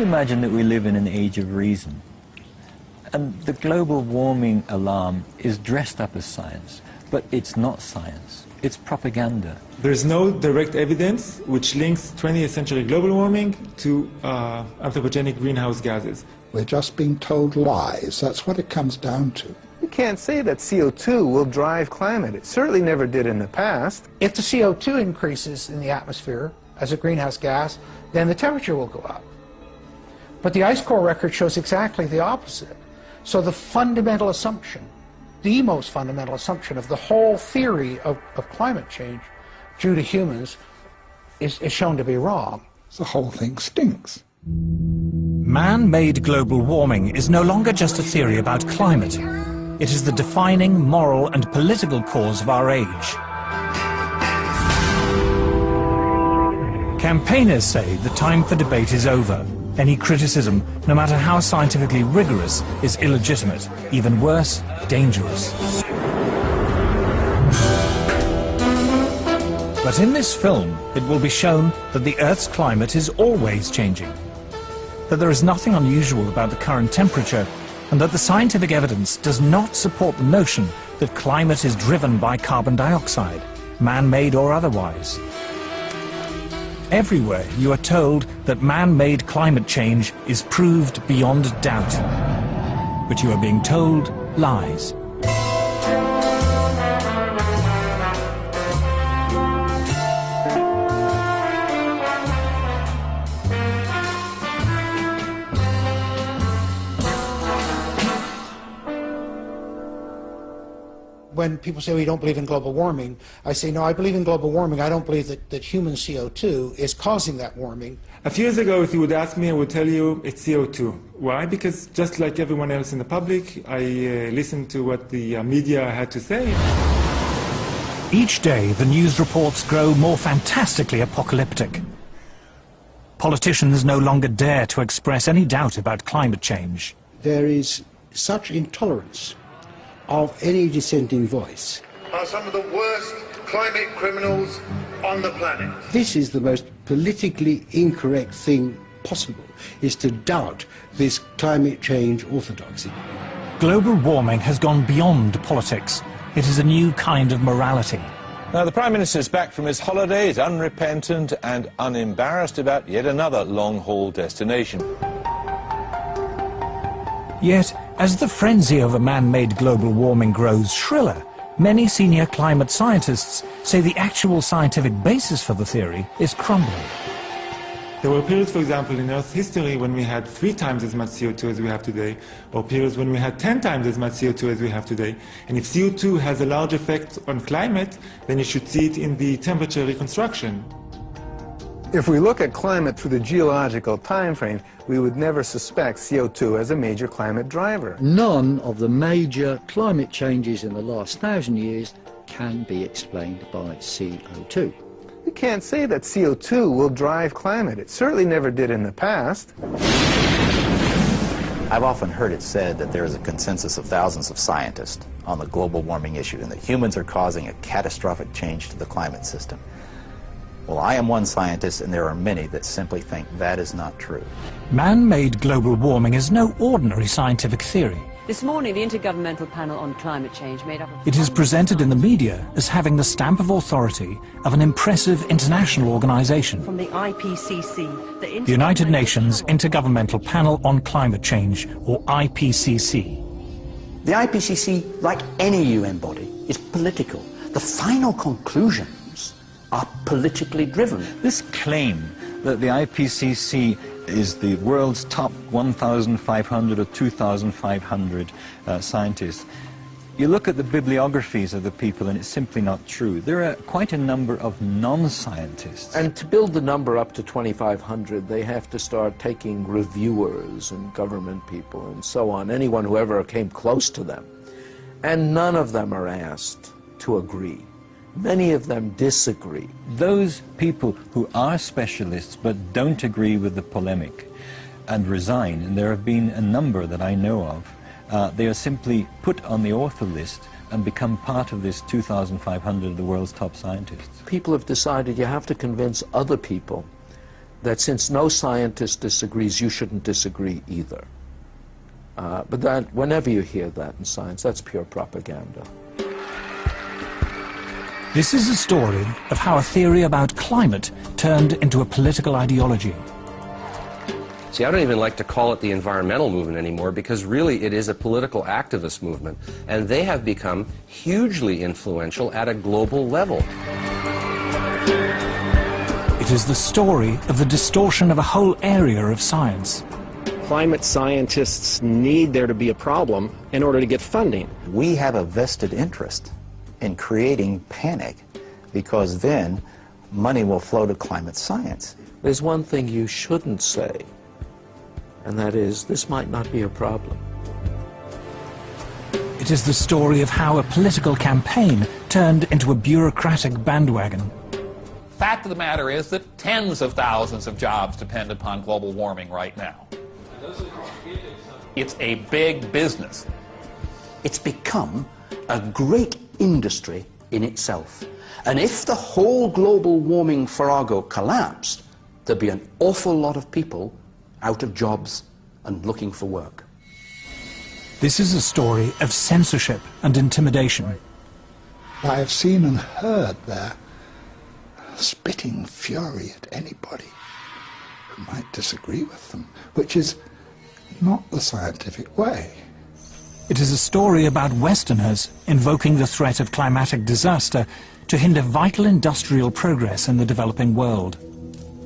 imagine that we live in an age of reason, and the global warming alarm is dressed up as science, but it's not science, it's propaganda. There's no direct evidence which links 20th century global warming to anthropogenic greenhouse gases. We're just being told lies. That's what it comes down to. You can't say that CO2 will drive climate. It certainly never did in the past. If the CO2 increases in the atmosphere as a greenhouse gas, then the temperature will go up. But the ice core record shows exactly the opposite. So the fundamental assumption, the most fundamental assumption of the whole theory of climate change due to humans is shown to be wrong. The whole thing stinks. Man-made global warming is no longer just a theory about climate. It is the defining moral and political cause of our age. Campaigners say the time for debate is over. Any criticism, no matter how scientifically rigorous, is illegitimate, even worse, dangerous. But in this film, it will be shown that the Earth's climate is always changing, that there is nothing unusual about the current temperature, and that the scientific evidence does not support the notion that climate is driven by carbon dioxide, man-made or otherwise. Everywhere you are told that man-made climate change is proved beyond doubt, but you are being told lies. When people say, well, you don't believe in global warming, I say, no, I believe in global warming. I don't believe that human CO2 is causing that warming. A few years ago, if you would ask me, I would tell you it's CO2. Why? Because just like everyone else in the public, I listened to what the media had to say. Each day, the news reports grow more fantastically apocalyptic. Politicians no longer dare to express any doubt about climate change. There is such intolerance of any dissenting voice. Are some of the worst climate criminals on the planet. This is the most politically incorrect thing possible, is to doubt this climate change orthodoxy. Global warming has gone beyond politics. It is a new kind of morality. Now, the Prime Minister's back from his holidays, unrepentant and unembarrassed about yet another long-haul destination. Yet, as the frenzy over man-made global warming grows shriller, many senior climate scientists say the actual scientific basis for the theory is crumbling. There were periods, for example, in Earth's history when we had 3 times as much CO2 as we have today, or periods when we had 10 times as much CO2 as we have today. And if CO2 has a large effect on climate, then you should see it in the temperature reconstruction. If we look at climate through the geological time frame, we would never suspect CO2 as a major climate driver. None of the major climate changes in the last 1,000 years can be explained by CO2. You can't say that CO2 will drive climate. It certainly never did in the past. I've often heard it said that there is a consensus of thousands of scientists on the global warming issue and that humans are causing a catastrophic change to the climate system. Well, I am one scientist, and there are many that simply think that is not true. Man-made global warming is no ordinary scientific theory. This morning, the Intergovernmental Panel on Climate Change made up of... It is presented in the media as having the stamp of authority of an impressive international organization. From the IPCC, the United Nations Intergovernmental Panel on Climate Change, or IPCC. The IPCC, like any UN body, is political. The final conclusions are politically driven. This claim that the IPCC is the world's top 1,500 or 2,500 scientists, you look at the bibliographies of the people and it's simply not true. There are quite a number of non-scientists. And to build the number up to 2,500, they have to start taking reviewers and government people and so on, anyone who ever came close to them. And none of them are asked to agree. Many of them disagree. Those people who are specialists but don't agree with the polemic and resign, and there have been a number that I know of, they are simply put on the author list and become part of this 2,500 of the world's top scientists. People have decided you have to convince other people that since no scientist disagrees, you shouldn't disagree either. But that, whenever you hear that in science, that's pure propaganda. This is a story of how a theory about climate turned into a political ideology. See, I don't even like to call it the environmental movement anymore, because really it is a political activist movement, and they have become hugely influential at a global level. It is the story of the distortion of a whole area of science. Climate scientists need there to be a problem in order to get funding. We have a vested interest in creating panic, because then money will flow to climate science. There's one thing you shouldn't say, and that is, this might not be a problem. It is the story of how a political campaign turned into a bureaucratic bandwagon. Fact of the matter is that tens of thousands of jobs depend upon global warming right now. It's a big business. It's become a great industry in itself. And if the whole global warming farrago collapsed, there'd be an awful lot of people out of jobs and looking for work. This is a story of censorship and intimidation. I have seen and heard their spitting fury at anybody who might disagree with them, which is not the scientific way. It is a story about Westerners invoking the threat of climatic disaster to hinder vital industrial progress in the developing world.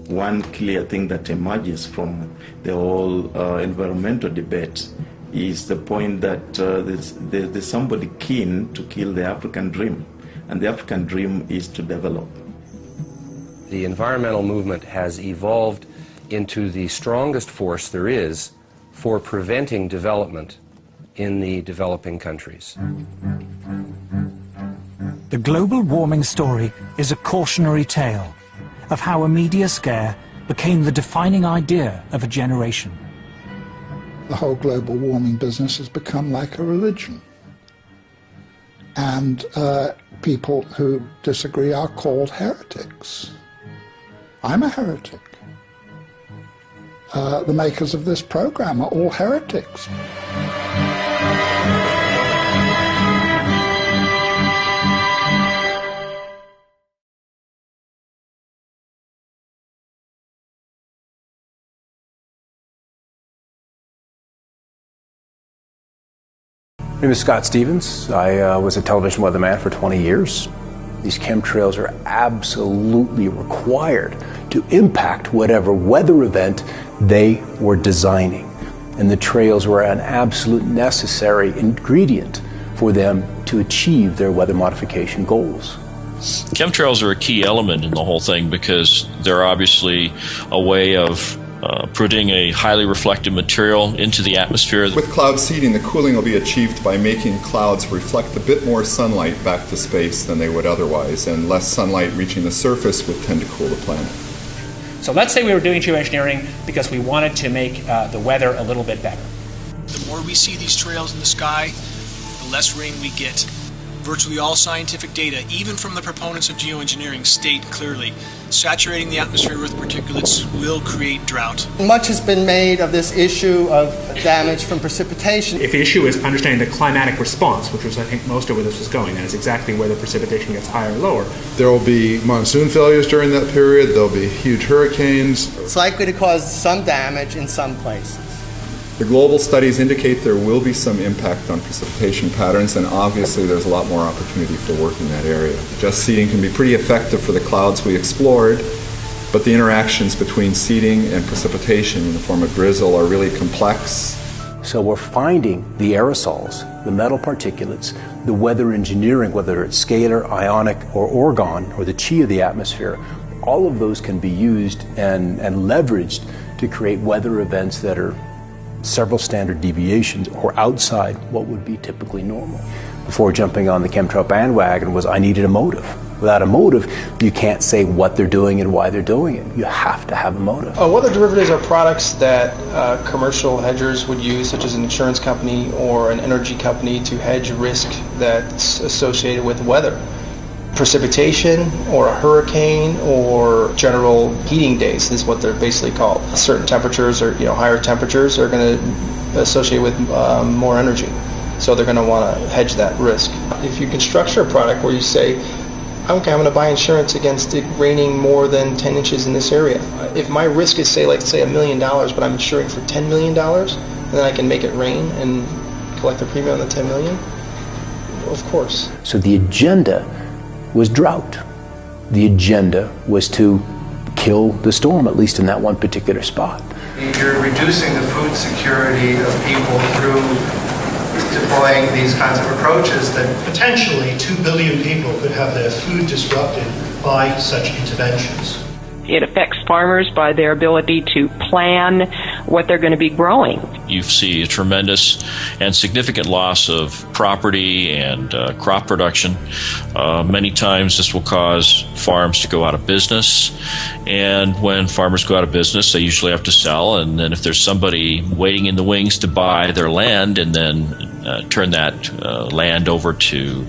One clear thing that emerges from the whole environmental debate is the point that there's somebody keen to kill the African dream, and the African dream is to develop. The environmental movement has evolved into the strongest force there is for preventing development in the developing countries. The global warming story is a cautionary tale of how a media scare became the defining idea of a generation. The whole global warming business has become like a religion. And people who disagree are called heretics. I'm a heretic. The makers of this program are all heretics. My name is Scott Stevens. I was a television weatherman for 20 years. These chemtrails are absolutely required to impact whatever weather event they were designing. And the trails were an absolute necessary ingredient for them to achieve their weather modification goals. Chemtrails are a key element in the whole thing because they're obviously a way of putting a highly reflective material into the atmosphere. With cloud seeding, the cooling will be achieved by making clouds reflect a bit more sunlight back to space than they would otherwise, and less sunlight reaching the surface would tend to cool the planet. So let's say we were doing geoengineering because we wanted to make the weather a little bit better. The more we see these trails in the sky, the less rain we get. Virtually all scientific data, even from the proponents of geoengineering, state clearly saturating the atmosphere with particulates will create drought. Much has been made of this issue of damage from precipitation. If the issue is understanding the climatic response, which was I think most of where this was going, and is exactly whether precipitation gets higher or lower. There will be monsoon failures during that period, there will be huge hurricanes. It's likely to cause some damage in some places. The global studies indicate there will be some impact on precipitation patterns, and obviously there's a lot more opportunity for work in that area. Just seeding can be pretty effective for the clouds we explored, but the interactions between seeding and precipitation in the form of drizzle are really complex. So we're finding the aerosols, the metal particulates, the weather engineering, whether it's scalar, ionic, or orgone, or the chi of the atmosphere, all of those can be used and leveraged to create weather events that are several standard deviations or outside what would be typically normal. Before jumping on the chemtrail bandwagon was I needed a motive. Without a motive, you can't say what they're doing and why they're doing it. You have to have a motive. Weather derivatives are products that commercial hedgers would use, such as an insurance company or an energy company, to hedge risk that's associated with weather. precipitation or a hurricane or general heating days is what they're basically called. Certain temperatures or higher temperatures are going to associate with more energy. So they're going to want to hedge that risk. If you can structure a product where you say, okay, I'm going to buy insurance against it raining more than 10 inches in this area. If my risk is, say $1 million, but I'm insuring for $10 million, then I can make it rain and collect a premium on the $10 million? Of course. So the agenda was drought. The agenda was to kill the storm, at least in that one particular spot. You're reducing the food security of people through deploying these kinds of approaches that potentially 2 billion people could have their food disrupted by such interventions. It affects farmers by their ability to plan what they're going to be growing. You see a tremendous and significant loss of property and crop production. Many times this will cause farms to go out of business, and when farmers go out of business, they usually have to sell, and then if there's somebody waiting in the wings to buy their land and then turn that land over to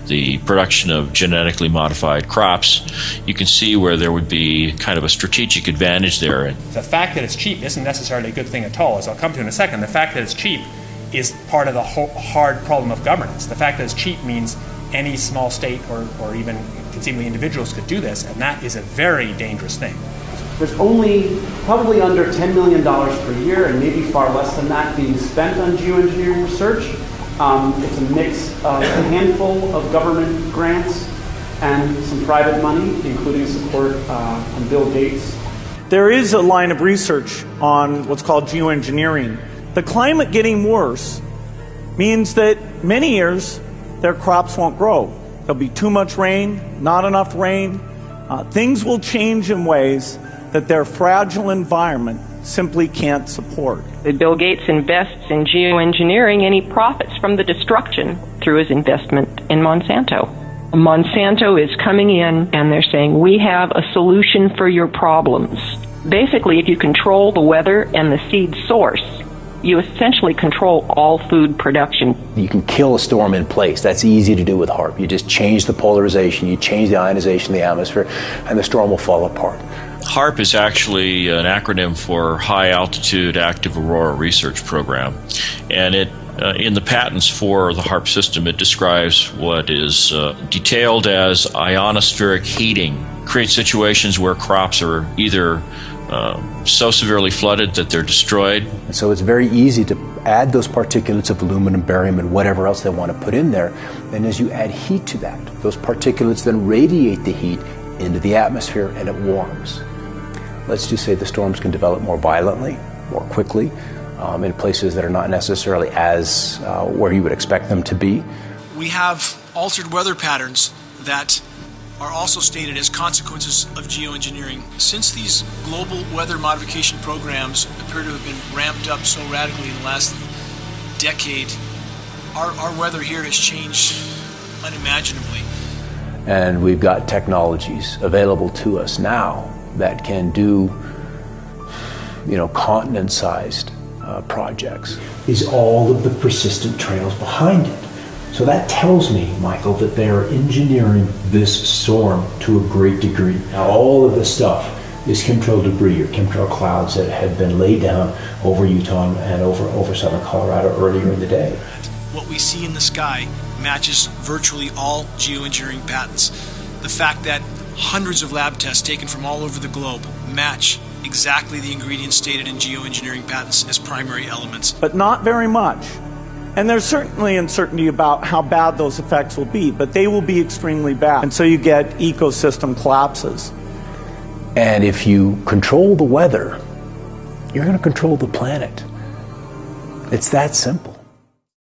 the production of genetically modified crops, you can see where there would be kind of a strategic advantage there. The fact that it's cheap isn't necessarily a good thing at all, as I'll come to in a second. The fact that it's cheap is part of the hard problem of governance. The fact that it's cheap means any small state or even conceivably individuals could do this, and that is a very dangerous thing. There's only probably under $10 million per year, and maybe far less than that, being spent on geoengineering research. It's a mix of a handful of government grants and some private money, including support from Bill Gates. There is a line of research on what's called geoengineering. The climate getting worse means that many years their crops won't grow. There'll be too much rain, not enough rain. Things will change in ways that their fragile environment simply can't support. Bill Gates invests in geoengineering and he profits from the destruction through his investment in Monsanto. Monsanto is coming in and they're saying, we have a solution for your problems. Basically, if you control the weather and the seed source, you essentially control all food production. You can kill a storm in place. That's easy to do with HAARP. You just change the polarization, you change the ionization of the atmosphere, and the storm will fall apart. HAARP is actually an acronym for High Altitude Active Aurora Research Program, and it in the patents for the HAARP system, it describes what is detailed as ionospheric heating. Creates situations where crops are either so severely flooded that they're destroyed. And so it's very easy to add those particulates of aluminum, barium, and whatever else they want to put in there. And as you add heat to that, those particulates then radiate the heat into the atmosphere and it warms. Let's just say the storms can develop more violently, more quickly, in places that are not necessarily as where you would expect them to be. We have altered weather patterns that are also stated as consequences of geoengineering. Since these global weather modification programs appear to have been ramped up so radically in the last decade, our weather here has changed unimaginably. And we've got technologies available to us now that can do, continent-sized projects. Is all of the persistent trails behind it. So that tells me, Michael, that they are engineering this storm to a great degree. Now, all of this stuff is chemtrail debris or chemtrail clouds that had been laid down over Utah and over southern Colorado earlier in the day. What we see in the sky matches virtually all geoengineering patents. The fact that hundreds of lab tests taken from all over the globe match exactly the ingredients stated in geoengineering patents as primary elements. But not very much. And there's certainly uncertainty about how bad those effects will be, but they will be extremely bad. And so you get ecosystem collapses. And if you control the weather, you're going to control the planet. It's that simple.